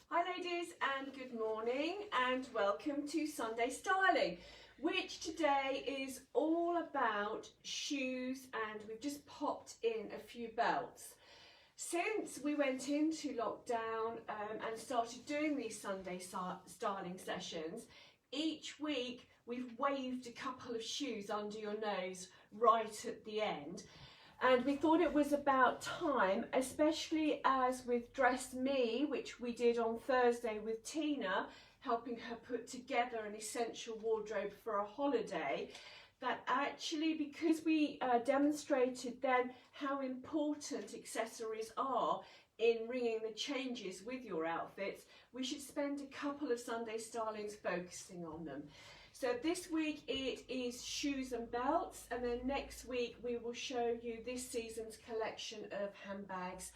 Hi ladies and good morning and welcome to Sunday Styling, which today is all about shoes, and we've just popped in a few belts. Since we went into lockdown and started doing these Sunday styling sessions, each week we've waved a couple of shoes under your nose right at the end. And we thought it was about time, especially as with Dress Me, which we did on Thursday with Tina, helping her put together an essential wardrobe for a holiday, that actually, because we demonstrated then how important accessories are in ringing the changes with your outfits, we should spend a couple of Sunday stylings focusing on them. So this week it is shoes and belts, and then next week we will show you this season's collection of handbags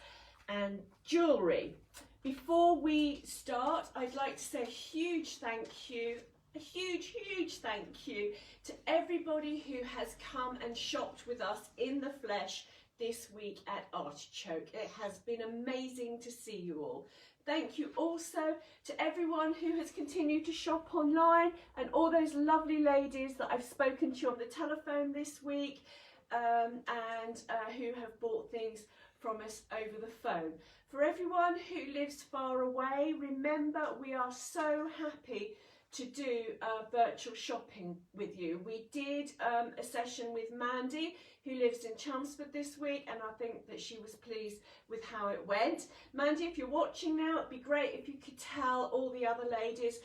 and jewellery. Before we start, I'd like to say a huge thank you, a huge thank you to everybody who has come and shopped with us in the flesh this week at Artichoke. It has been amazing to see you all. Thank you also to everyone who has continued to shop online, and all those lovely ladies that I've spoken to on the telephone this week and who have bought things from us over the phone. For everyone who lives far away, remember we are so happy to do virtual shopping with you. We did a session with Mandy, who lives in Chelmsford this week, and I think that she was pleased with how it went. Mandy, if you're watching now, it'd be great if you could tell all the other ladies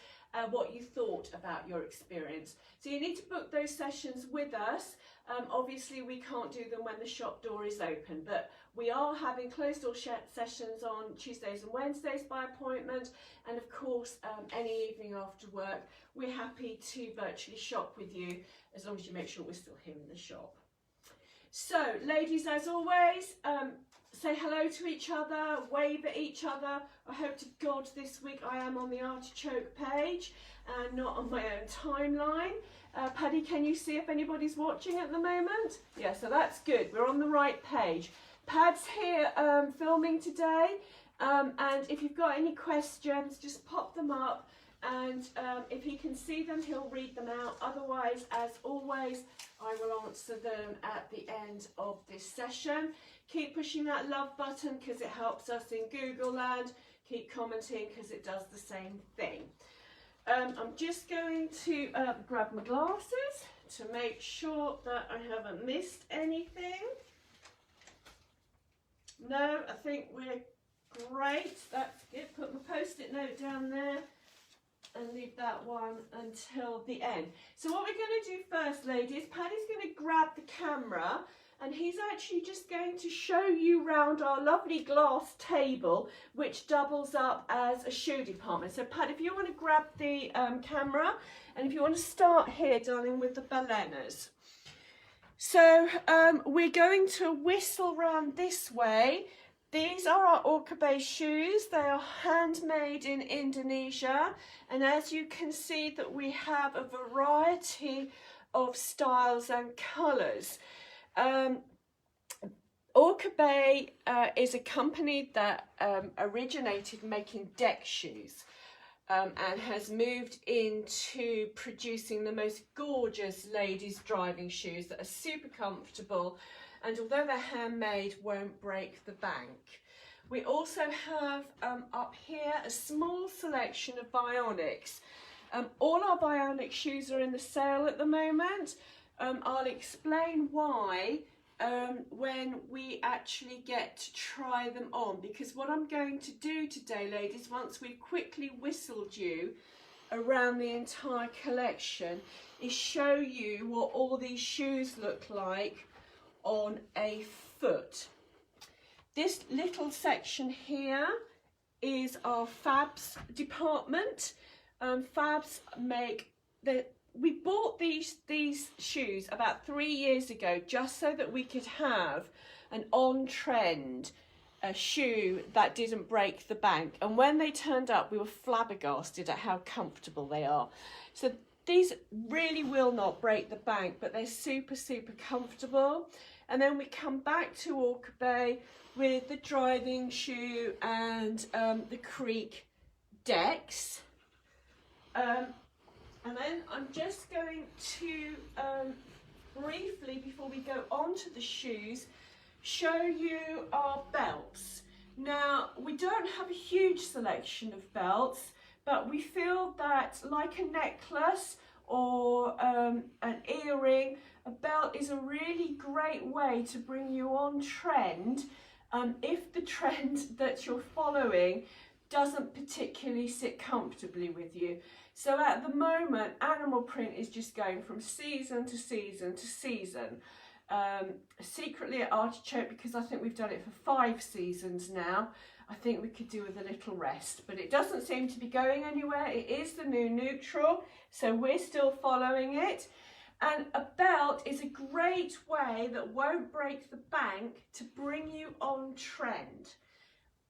what you thought about your experience. So you need to book those sessions with us. Obviously we can't do them when the shop door is open, but we are having closed door sessions on Tuesdays and Wednesdays by appointment, and of course any evening after work we're happy to virtually shop with you, as long as you make sure we're still here in the shop. So ladies, as always, say hello to each other, wave at each other. I hope to God this week I am on the Artichoke page and not on my own timeline. Paddy, can you see if anybody's watching at the moment? Yeah, so that's good. We're on the right page. Pad's here filming today, and if you've got any questions, just pop them up, and if he can see them, he'll read them out. Otherwise, as always, I will answer them at the end of this session. Keep pushing that love button because it helps us in Google land. Keep commenting because it does the same thing. I'm just going to grab my glasses to make sure that I haven't missed anything. No, I think we're great. That's good. Put my post-it note down there and leave that one until the end. So what we're going to do first, ladies, Paddy's going to grab the camera, and he's actually just going to show you round our lovely glass table, which doubles up as a shoe department. So Pad, if you want to grab the camera, and if you want to start here, darling, with the balenas. So we're going to whistle round this way. These are our Okabe shoes. They are handmade in Indonesia, and as you can see that we have a variety of styles and colours. Okabe is a company that originated making deck shoes and has moved into producing the most gorgeous ladies driving shoes that are super comfortable, and although they're handmade, won't break the bank. We also have up here a small selection of Bionics. All our Bionic shoes are in the sale at the moment. I'll explain why when we actually get to try them on, because what I'm going to do today, ladies, once we've quickly whistled you around the entire collection, is show you what all these shoes look like on a foot. This little section here is our Fabs department. Fabs make we bought these shoes about 3 years ago just so that we could have an on-trend shoe that didn't break the bank, and when they turned up we were flabbergasted at how comfortable they are. So these really will not break the bank, but they're super comfortable. And then we come back to Okabe with the driving shoe and the Creek decks. And then I'm just going to briefly, before we go on to the shoes, show you our belts. Now, we don't have a huge selection of belts, but we feel that, like a necklace or an earring, a belt is a really great way to bring you on trend if the trend that you're following doesn't particularly sit comfortably with you. So at the moment, animal print is just going from season to season to season. Secretly at Artichoke, because I think we've done it for 5 seasons now, I think we could do with a little rest, but it doesn't seem to be going anywhere. It is the new neutral, so we're still following it. And a belt is a great way that won't break the bank to bring you on trend,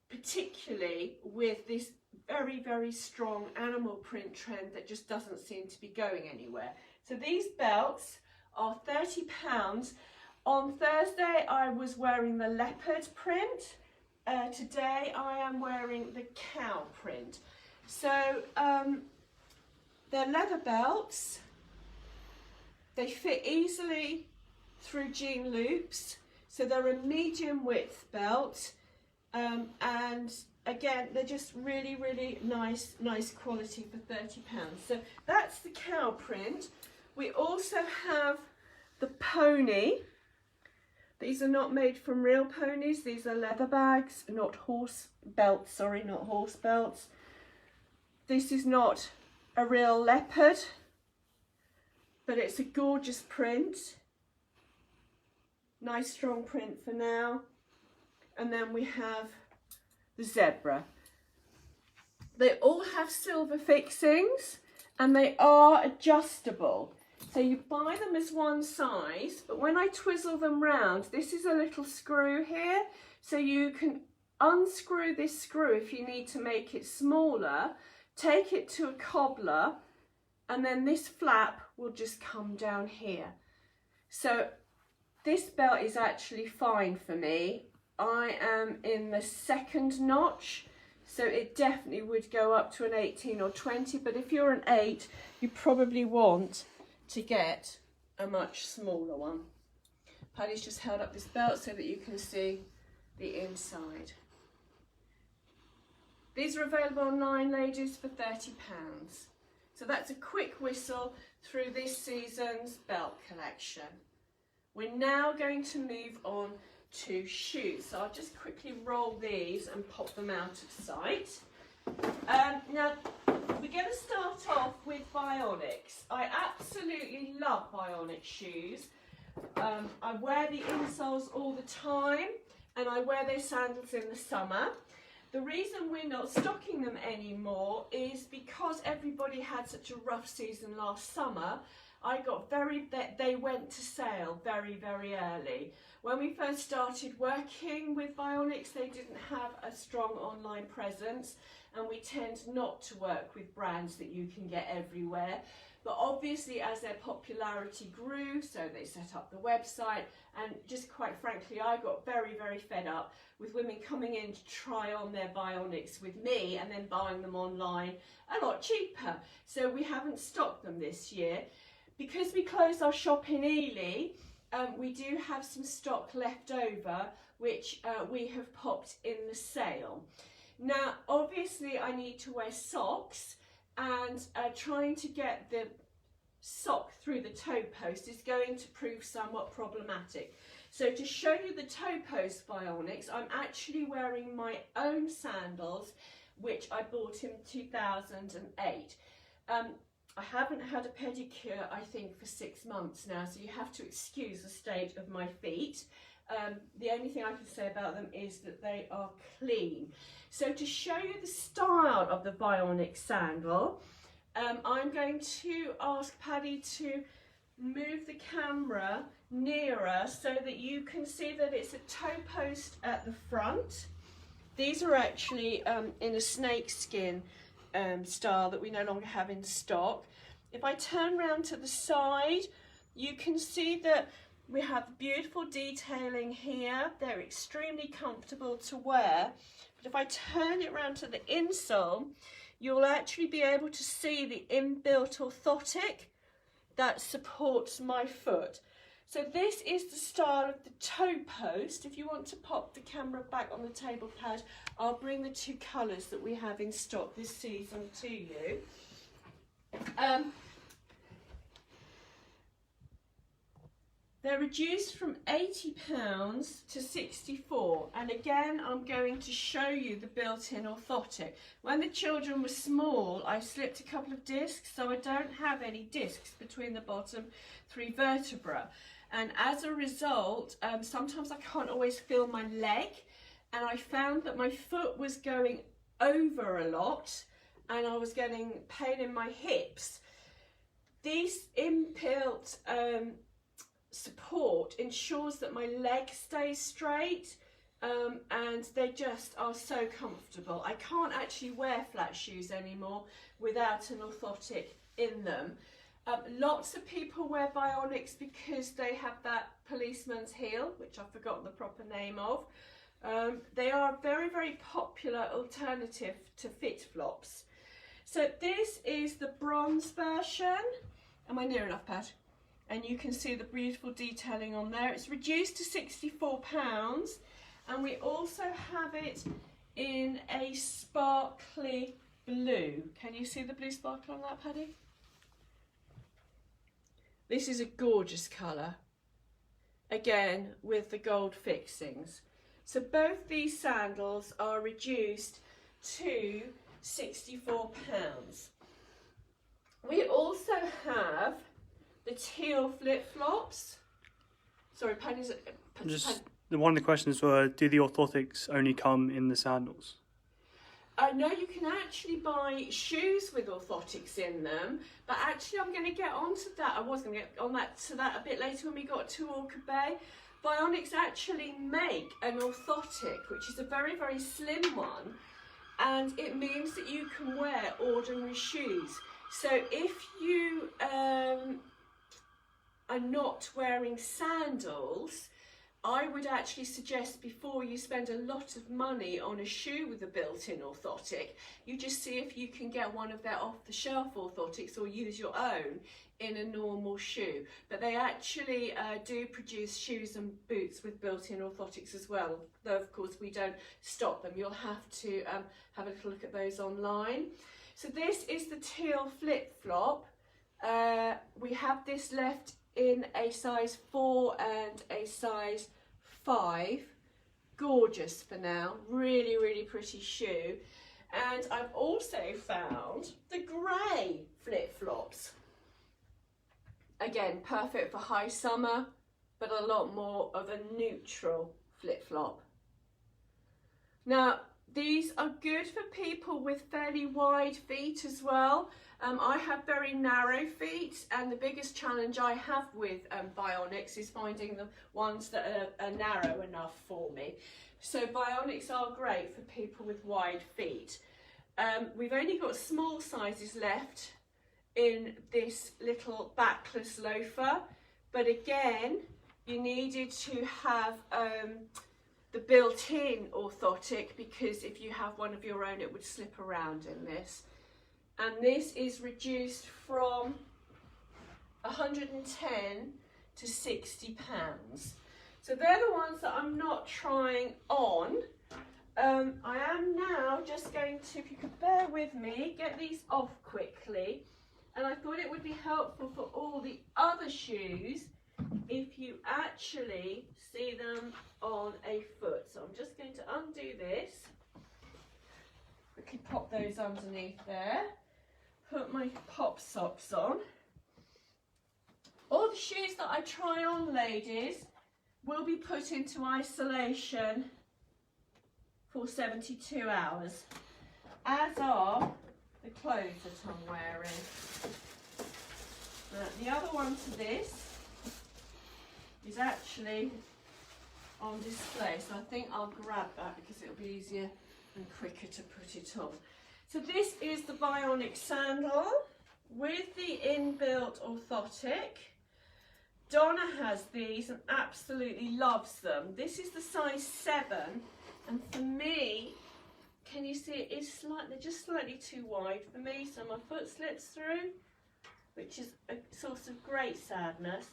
particularly with this very, very strong animal print trend that just doesn't seem to be going anywhere. So these belts are £30. On Thursday I was wearing the leopard print. Today I am wearing the cow print. So they're leather belts. They fit easily through jean loops. So they're a medium width belt. And again, they're just really, really nice quality for £30. So that's the cow print. We also have the pony. These are not made from real ponies. These are leather bags, not horse belts. Sorry, not horse belts. This is not a real leopard, but it's a gorgeous print. Nice strong print for now. And then we have the zebra. They all have silver fixings and they are adjustable. So you buy them as one size, but when I twizzle them round, this is a little screw here. So you can unscrew this screw if you need to make it smaller, take it to a cobbler, and then this flap will just come down here. So this belt is actually fine for me. I am in the 2nd notch, so it definitely would go up to an 18 or 20, but if you're an 8, you probably want to get a much smaller one. Paddy's just held up this belt so that you can see the inside. These are available online, ladies, for £30. So that's a quick whistle through this season's belt collection. We're now going to move on to shoes. So I'll just quickly roll these and pop them out of sight. Now, we're going to start off with Bionics. I absolutely love Bionic shoes. I wear the insoles all the time and I wear their sandals in the summer. The reason we're not stocking them anymore is because everybody had such a rough season last summer. They went to sale very, very early. When we first started working with Bionics, they didn't have a strong online presence, and we tend not to work with brands that you can get everywhere. But obviously, as their popularity grew, so they set up the website, and just quite frankly, I got very, very fed up with women coming in to try on their Bionics with me and then buying them online a lot cheaper. So we haven't stocked them this year. Because we closed our shop in Ely, we do have some stock left over, which we have popped in the sale. Now, obviously, I need to wear socks, and trying to get the sock through the toe post is going to prove somewhat problematic. So to show you the toe post Bionics, I'm actually wearing my own sandals, which I bought in 2008. I haven't had a pedicure, I think, for 6 months now, so you have to excuse the state of my feet. The only thing I can say about them is that they are clean. So to show you the style of the Bionic sandal, I'm going to ask Paddy to move the camera nearer so that you can see that it's a toe post at the front. These are actually in a snake skin style that we no longer have in stock. If I turn round to the side, you can see that we have beautiful detailing here. They're extremely comfortable to wear. But if I turn it round to the insole, you'll actually be able to see the inbuilt orthotic that supports my foot. So this is the style of the toe post. If you want to pop the camera back on the table pad, I'll bring the two colours that we have in stock this season to you. They're reduced from £80 to £64, and again I'm going to show you the built-in orthotic. When the children were small, I slipped a couple of discs, so I don't have any discs between the bottom 3 vertebrae, and as a result sometimes I can't always feel my leg, and I found that my foot was going over a lot and I was getting pain in my hips. These inbuilt support ensures that my leg stays straight, and they just are so comfortable. I can't actually wear flat shoes anymore without an orthotic in them. Lots of people wear Bionics because they have that policeman's heel, which I've forgotten the proper name of. They are a very, very popular alternative to FitFlops. So this is the bronze version. Am I near enough, Pat? And you can see the beautiful detailing on there. It's reduced to £64, and we also have it in a sparkly blue. Can you see the blue sparkle on that, Paddy? This is a gorgeous colour, again with the gold fixings. So both these sandals are reduced to £64. We also have the teal flip-flops. Sorry, Paddy's... One of the questions were, do the orthotics only come in the sandals? No, you can actually buy shoes with orthotics in them, but actually I'm going to get onto that. I was going to get on to that a bit later when we got to Okabe. Bionics actually make an orthotic, which is a very, very slim one, and it means that you can wear ordinary shoes. So if you are not wearing sandals, I would actually suggest before you spend a lot of money on a shoe with a built-in orthotic, you just see if you can get one of their off-the-shelf orthotics or use your own in a normal shoe. But they actually do produce shoes and boots with built-in orthotics as well, though of course we don't stock them. You'll have to have a little look at those online. So this is the teal flip-flop. We have this left in a size 4 and a size 5. Gorgeous for now, really, really pretty shoe. And I've also found the grey flip-flops. Again, perfect for high summer, but a lot more of a neutral flip-flop. Now, these are good for people with fairly wide feet as well. I have very narrow feet, and the biggest challenge I have with Bionics is finding the ones that are narrow enough for me. So Bionics are great for people with wide feet. We've only got small sizes left in this little backless loafer, but again, you needed to have the built-in orthotic, because if you have one of your own it would slip around in this. And this is reduced from 110 to £60. So they're the ones that I'm not trying on. I am now just going to, if you could bear with me, get these off quickly. And I thought it would be helpful for all the other shoes if you actually see them on a foot. So I'm just going to undo this. Quickly pop those underneath there. Put my pop socks on. All the shoes that I try on, ladies, will be put into isolation for 72 hours, as are the clothes that I'm wearing. The other one to this is actually on display, so I think I'll grab that because it'll be easier and quicker to put it on. So this is the Bionic Sandal with the inbuilt orthotic. Donna has these and absolutely loves them. This is the size 7, and for me, can you see it is slightly, they're just slightly too wide for me, so my foot slips through, which is a source of great sadness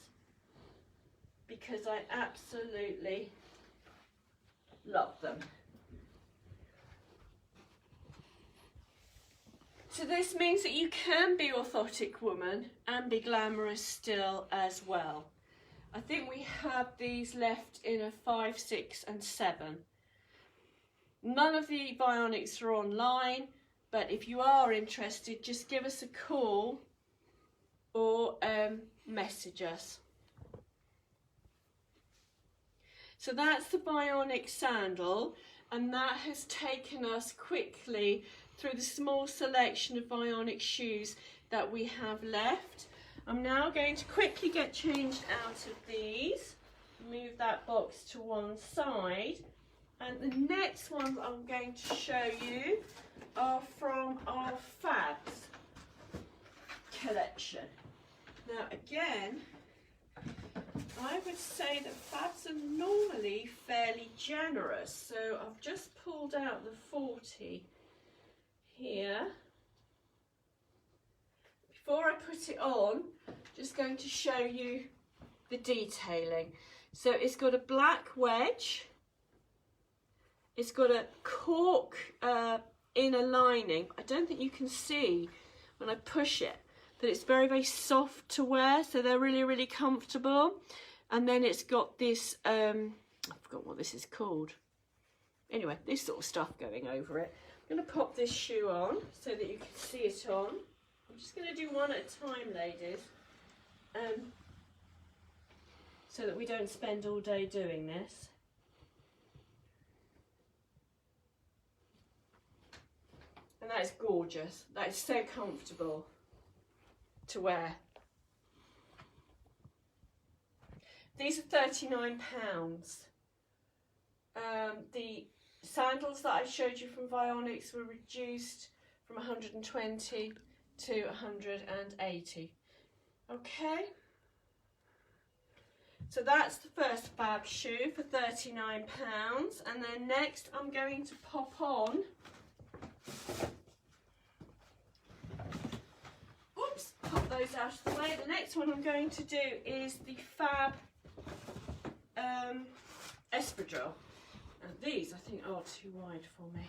because I absolutely love them. So this means that you can be orthotic woman and be glamorous still as well. I think we have these left in a 5, 6 and 7. None of the Bionics are online, but if you are interested, just give us a call or message us. So that's the Bionic Sandal, and that has taken us quickly through the small selection of Bionic shoes that we have left. I'm now going to quickly get changed out of these, move that box to one side, and the next ones I'm going to show you are from our Fabs collection. Now again, I would say that Fabs are normally fairly generous, so I've just pulled out the 40 here. Before I put it on, just going to show you the detailing. So it's got a black wedge, it's got a cork inner lining. I don't think you can see when I push it, but it's very, very soft to wear, so they're really, really comfortable. And then it's got this, I forgot what this is called. Anyway, this sort of stuff going over it. I'm going to pop this shoe on so that you can see it on. I'm just going to do one at a time, ladies, so that we don't spend all day doing this. And that is gorgeous. That is so comfortable to wear. These are £39. The sandals that I showed you from Bionics were reduced from 120 to 180. Okay, so that's the first Fab shoe for £39, and then next I'm going to pop on, oops, pop those out of the way. The next one I'm going to do is the Fab espadrille. And these I think are too wide for me.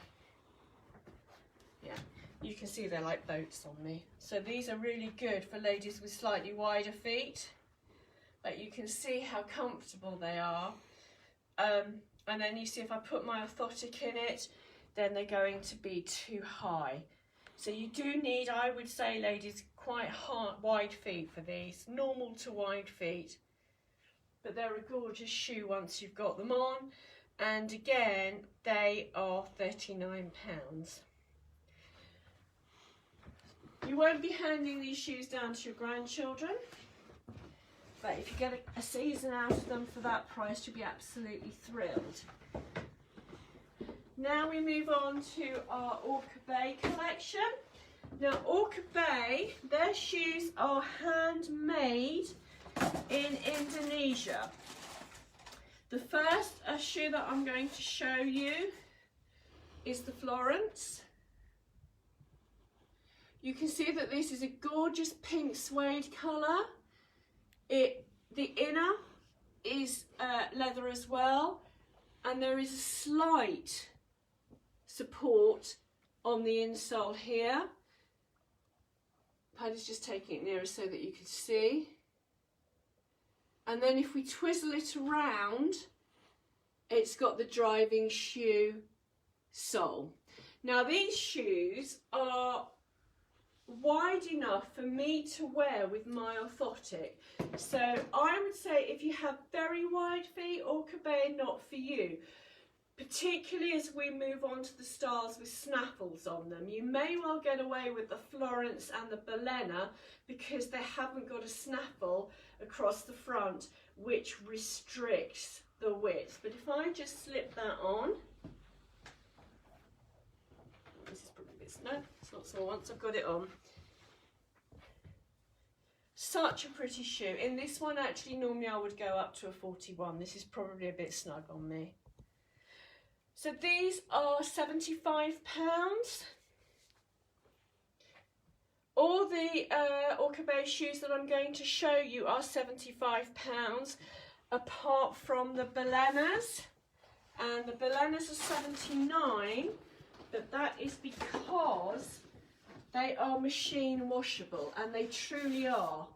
Yeah, you can see they're like boats on me. So these are really good for ladies with slightly wider feet. But you can see how comfortable they are. And then you see if I put my orthotic in it, then they're going to be too high. So you do need, I would say, ladies, quite wide feet for these, normal to wide feet. But they're a gorgeous shoe once you've got them on. And again, they are £39. You won't be handing these shoes down to your grandchildren, but if you get a season out of them for that price, you'll be absolutely thrilled. Now we move on to our Okabe collection. Now Okabe, their shoes are handmade in Indonesia. The first shoe that I'm going to show you is the Florence. You can see that this is a gorgeous pink suede colour. The inner is leather as well, and there is a slight support on the insole here. Paddy's just taking it nearer so that you can see. And then if we twizzle it around, it's got the driving shoe sole. Now these shoes are wide enough for me to wear with my orthotic. So I would say if you have very wide feet, Okabe not for you. Particularly as we move on to the styles with snaffles on them. You may well get away with the Florence and the Barona because they haven't got a snaffle across the front which restricts the width. But if I just slip that on, this is probably a bit snug, it's not small once I've got it on. Such a pretty shoe. In this one actually normally I would go up to a 41. This is probably a bit snug on me. So these are £75. All the Okabe shoes that I'm going to show you are £75, apart from the Balenas. And the Balenas are 79, but that is because they are machine washable, and they truly are.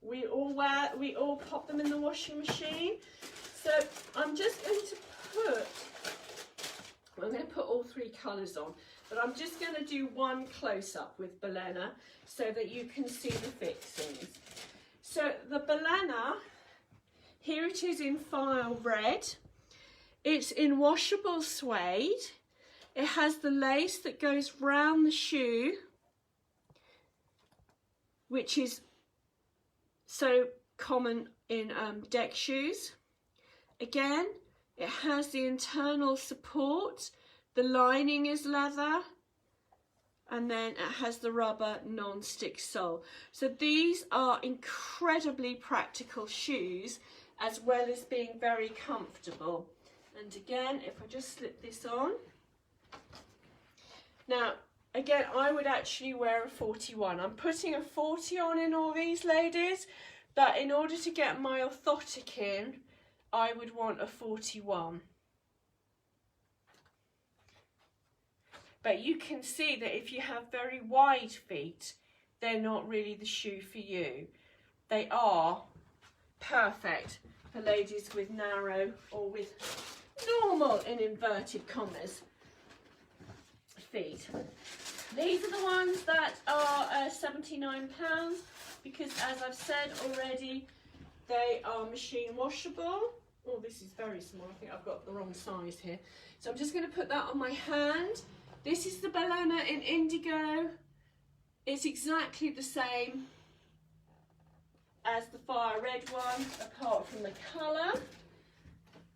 We all pop them in the washing machine. So I'm just going to put all three colours on, but I'm just going to do one close-up with Balena so that you can see the fixings. So the Balena, here it is in file red. It's in washable suede. It has the lace that goes round the shoe, which is so common in deck shoes. Again, it has the internal support, the lining is leather, and then it has the rubber non-stick sole. So these are incredibly practical shoes, as well as being very comfortable. And again, if I just slip this on. Now, again, I would actually wear a 41. I'm putting a 40 on in all these, ladies, but in order to get my orthotic in, I would want a 41. But you can see that if you have very wide feet, they're not really the shoe for you. They are perfect for ladies with narrow or with normal, in inverted commas, feet. These are the ones that are £79, because as I've said already, they are machine washable. Oh, this is very small. I think I've got the wrong size here. So I'm just going to put that on my hand. This is the Barona in indigo. It's exactly the same as the fire red one, apart from the colour.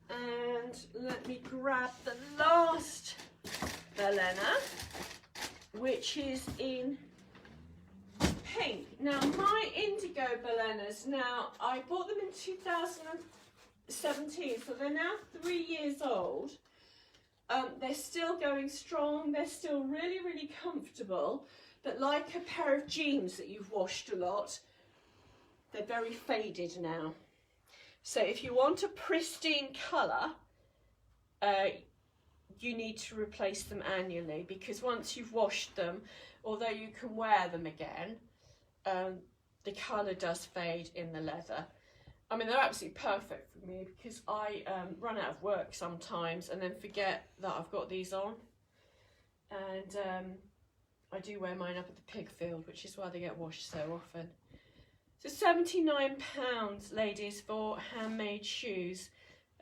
And let me grab the last Barona, which is in pink. Now, my indigo Balenas, now I bought them in 2017, so they're now 3 years old. They're still going strong, they're still really, really comfortable, but like a pair of jeans that you've washed a lot, they're very faded now. So if you want a pristine colour, you need to replace them annually, because once you've washed them, although you can wear them again, the colour does fade in the leather. I mean, they're absolutely perfect for me, because I run out of work sometimes and then forget that I've got these on. And I do wear mine up at the pig field, which is why they get washed so often. So £79, ladies, for handmade shoes.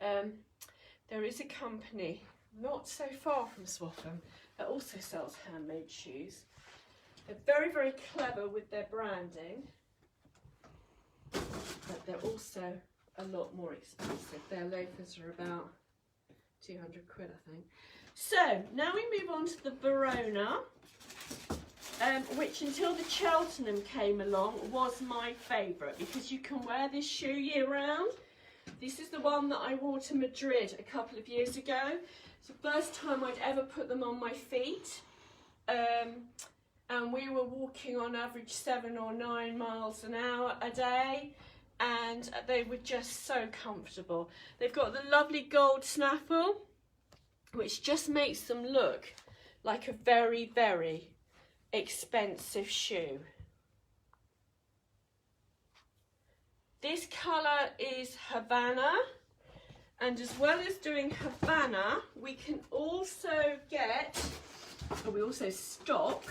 There is a company not so far from Swaffham that also sells handmade shoes. They're very, very clever with their branding, but they're also a lot more expensive. Their loafers are about 200 quid, I think. So now we move on to the Barona, which until the Cheltenham came along was my favourite, because you can wear this shoe year round. This is the one that I wore to Madrid a couple of years ago. It's the first time I'd ever put them on my feet. And we were walking on average 7 or 9 miles an hour a day, and they were just so comfortable. They've got the lovely gold snaffle, which just makes them look like a very, very expensive shoe. This colour is Havana, and as well as doing Havana, we can also get, or we also stock,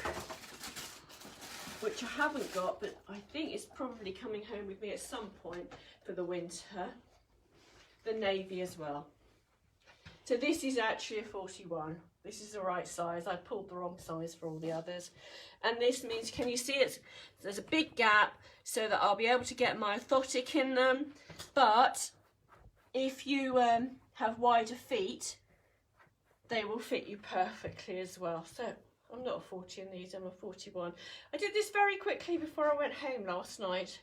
which I haven't got, but I think it's probably coming home with me at some point for the winter, the navy as well. So this is actually a 41. This is the right size. I pulled the wrong size for all the others. And this means, can you see it? There's a big gap so that I'll be able to get my orthotic in them. But if you have wider feet, they will fit you perfectly as well. So I'm not a 40 in these, I'm a 41. I did this very quickly before I went home last night.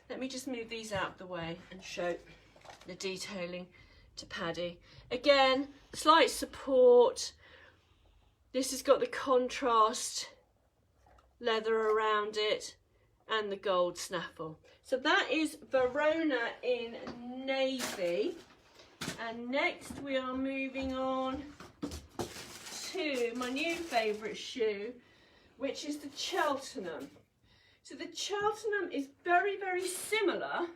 Let me just move these out of the way and show the detailing to Paddy. Again, slight support. This has got the contrast leather around it and the gold snaffle. So that is Barona in navy. And next we are moving on to my new favourite shoe, which is the Cheltenham. So the Cheltenham is very, very similar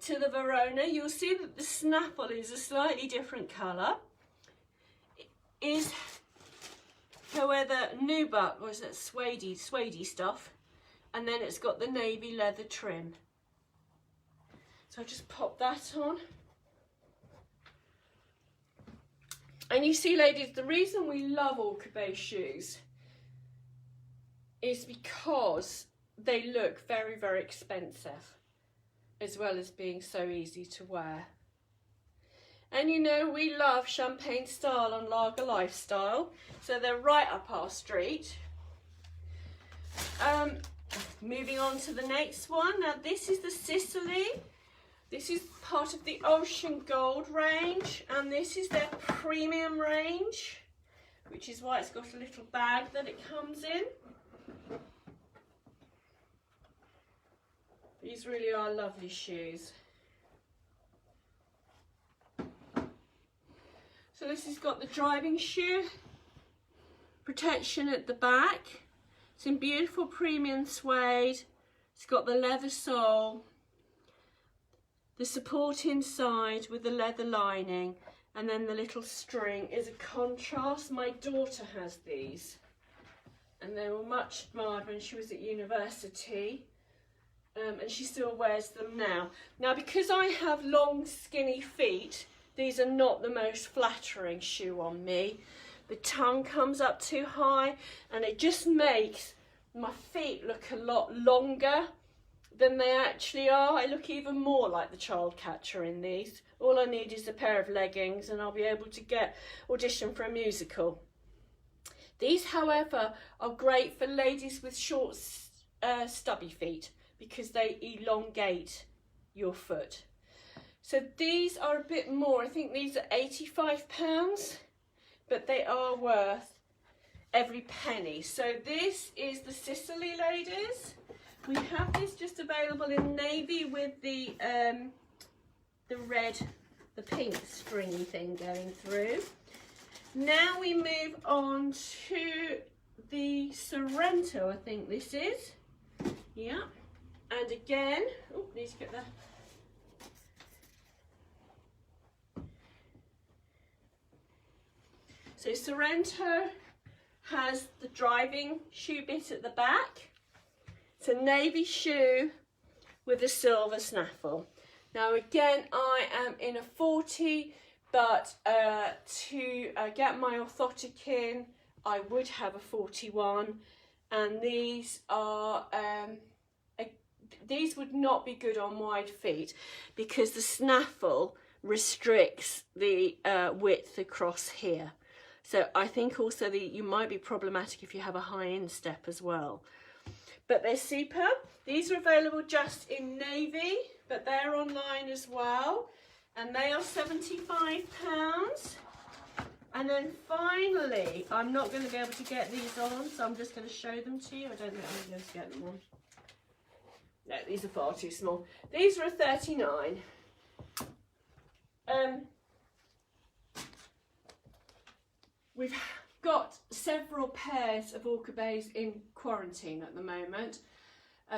to the Barona. You'll see that the snaffle is a slightly different colour. It is, however, nubuck, or is that suede stuff, and then it's got the navy leather trim. So I'll just pop that on. And you see, ladies, the reason we love Okabe shoes is because they look very, very expensive, as well as being so easy to wear. And you know, we love champagne style and lager lifestyle, so they're right up our street. Moving on to the next one. Now this is the Sicily. This is part of the Ocean Gold range, and this is their premium range, which is why it's got a little bag that it comes in. These really are lovely shoes. So this has got the driving shoe protection at the back. It's in beautiful premium suede. It's got the leather sole, the support inside with the leather lining, and then the little string is a contrast. My daughter has these, and they were much admired when she was at university, and she still wears them now. Now, because I have long skinny feet, these are not the most flattering shoe on me. The tongue comes up too high, and it just makes my feet look a lot longer than they actually are. I look even more like the child catcher in these. All I need is a pair of leggings and I'll be able to audition for a musical. These, however, are great for ladies with short, stubby feet because they elongate your foot. So these are a bit more. I think these are £85, but they are worth every penny. So this is the Sicily, ladies. We have this just available in navy with the red, the pink stringy thing going through. Now we move on to the Sorrento, I think this is. Yeah. And again, oh, need to get that. So Sorrento has the driving shoe bit at the back. It's a navy shoe with a silver snaffle. Now again, I am in a 40, but to get my orthotic in, I would have a 41, and these are these would not be good on wide feet because the snaffle restricts the width across here. So I think also you might be problematic if you have a high instep as well. But they're super. These are available just in navy, but they're online as well. And they are £75. And then finally, I'm not going to be able to get these on, so I'm just going to show them to you. I don't think I'm going to get them on. No, these are far too small. These are a 39. We've got several pairs of Okabes in quarantine at the moment,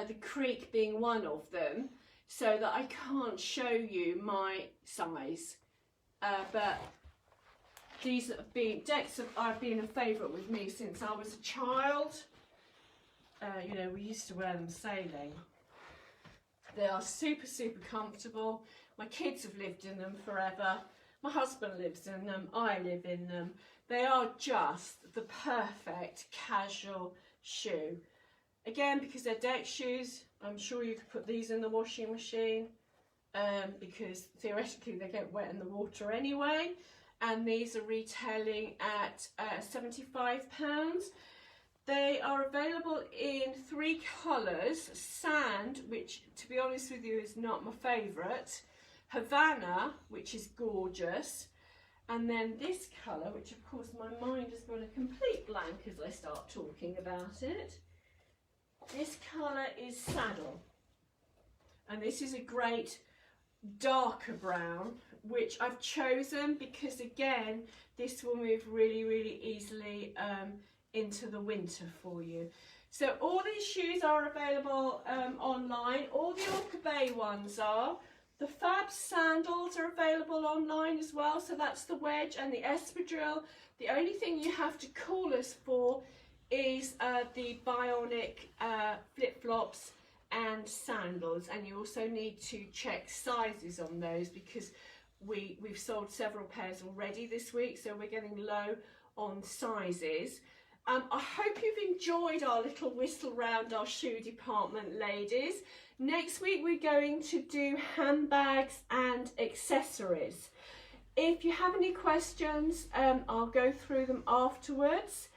the Creek being one of them, so that I can't show you my size. But these have been, decks have been a favourite with me since I was a child. You know, we used to wear them sailing. They are super, super comfortable. My kids have lived in them forever. My husband lives in them. I live in them. They are just the perfect casual shoe. Again, because they're deck shoes, I'm sure you could put these in the washing machine because theoretically they get wet in the water anyway. And these are retailing at £75. They are available in 3 colours. Sand, which to be honest with you is not my favourite. Havana, which is gorgeous. And then this colour, which of course my mind has gone a complete blank as I start talking about it. This colour is Saddle. And this is a great darker brown, which I've chosen because again, this will move really, really easily into the winter for you. So all these shoes are available online. All the Okabe ones are. The Fab Sandals are available online as well. So that's the wedge and the espadrille. The only thing you have to call us for is the Bionic flip-flops and sandals, and you also need to check sizes on those because we've sold several pairs already this week, so we're getting low on sizes. I hope you've enjoyed our little whistle round our shoe department, ladies. Next week we're going to do handbags and accessories. If you have any questions, I'll go through them afterwards.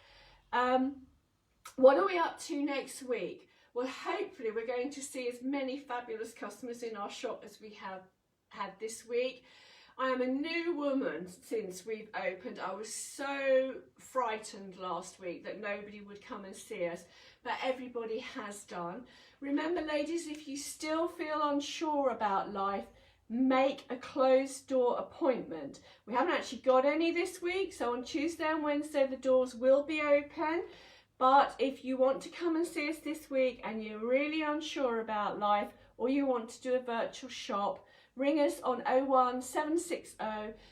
What are we up to next week? Well, hopefully we're going to see as many fabulous customers in our shop as we have had this week. I am a new woman since we've opened. I was so frightened last week that nobody would come and see us, but everybody has done. Remember, ladies, if you still feel unsure about life, make a closed door appointment. We haven't actually got any this week, so on Tuesday and Wednesday the doors will be open. But if you want to come and see us this week and you're really unsure about life, or you want to do a virtual shop, ring us on 01760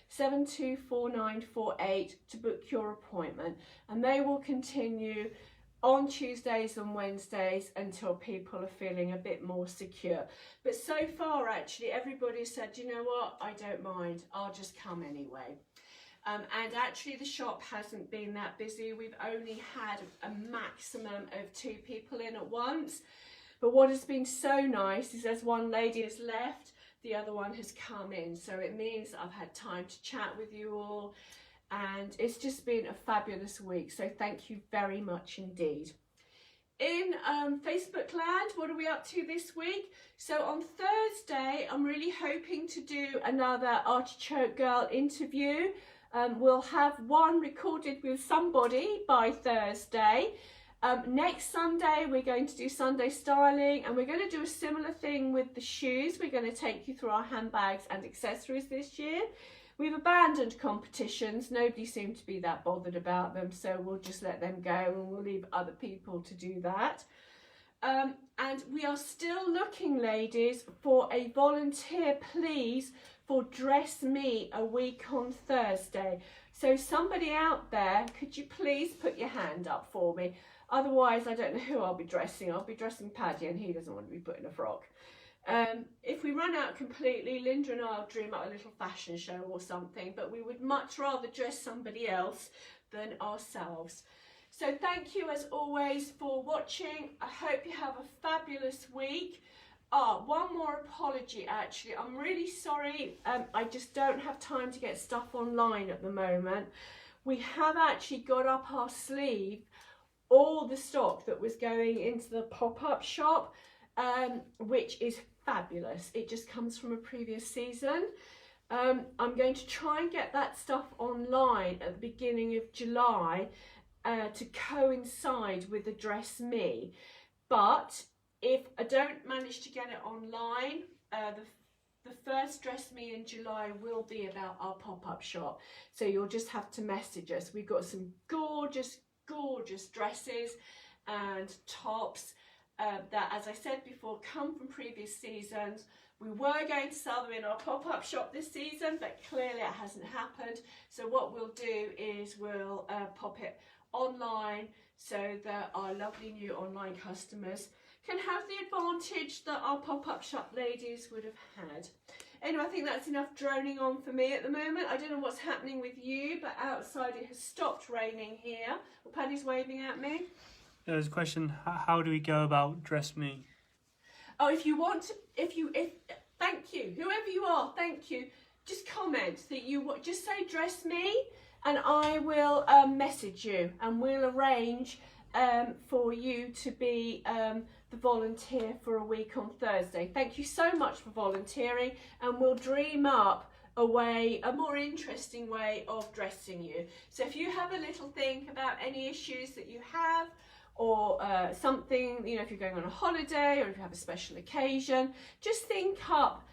724948 to book your appointment, and they will continue on Tuesdays and Wednesdays until people are feeling a bit more secure. But so far, actually, everybody said, you know what, I don't mind, I'll just come anyway. And actually the shop hasn't been that busy. We've only had a maximum of 2 people in at once. But what has been so nice is as one lady has left, the other one has come in. So it means I've had time to chat with you all. And it's just been a fabulous week. So thank you very much indeed. In Facebook land, what are we up to this week? So on Thursday, I'm really hoping to do another Artichoke Girl interview. We'll have one recorded with somebody by Thursday. Next Sunday, we're going to do Sunday styling, and we're going to do a similar thing with the shoes. We're going to take you through our handbags and accessories this year. We've abandoned competitions. Nobody seemed to be that bothered about them, so we'll just let them go and we'll leave other people to do that. And we are still looking, ladies, for a volunteer, please, for Dress Me a week on Thursday. So somebody out there, could you please put your hand up for me? Otherwise, I don't know who I'll be dressing. I'll be dressing Paddy, and he doesn't want to be put in a frock. If we run out completely, Linda and I'll dream up a little fashion show or something, but we would much rather dress somebody else than ourselves. So thank you as always for watching. I hope you have a fabulous week. One more apology actually. I'm really sorry. I just don't have time to get stuff online at the moment. We have actually got up our sleeve all the stock that was going into the pop-up shop, which is fabulous. It just comes from a previous season. I'm going to try and get that stuff online at the beginning of July to coincide with the Dress Me. But if I don't manage to get it online, the first Dress Me in July will be about our pop-up shop. So you'll just have to message us. We've got some gorgeous, gorgeous dresses and tops that, as I said before, come from previous seasons. We were going to sell them in our pop-up shop this season, but clearly it hasn't happened. So what we'll do is we'll pop it online so that our lovely new online customers can have the advantage that our pop-up shop ladies would have had. Anyway, I think that's enough droning on for me at the moment. I don't know what's happening with you, but outside it has stopped raining here. Well, Paddy's waving at me. There's a question, how do we go about Dress Me? Oh, if you want to, thank you, whoever you are, thank you. Just comment that you, just say Dress Me, and I will message you, and we'll arrange for you to be the volunteer for a week on Thursday. Thank you so much for volunteering, and we'll dream up a more interesting way of dressing you. So if you have a little think about any issues that you have, or something, you know, if you're going on a holiday or if you have a special occasion, just think up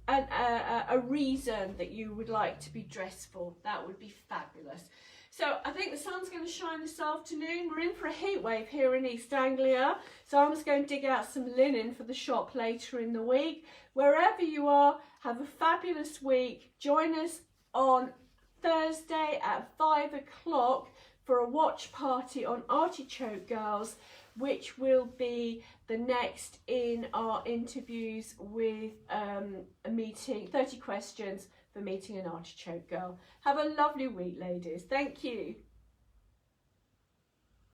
a reason that you would like to be dressed for. That would be fabulous. So I think the sun's going to shine this afternoon. We're in for a heat wave here in East Anglia, so I'm just going to dig out some linen for the shop later in the week. Wherever you are, have a fabulous week. Join us on Thursday at 5 o'clock for a watch party on Artichoke Girls, which will be the next in our interviews with a meeting, 30 questions for meeting an artichoke girl. Have a lovely week, ladies. Thank you.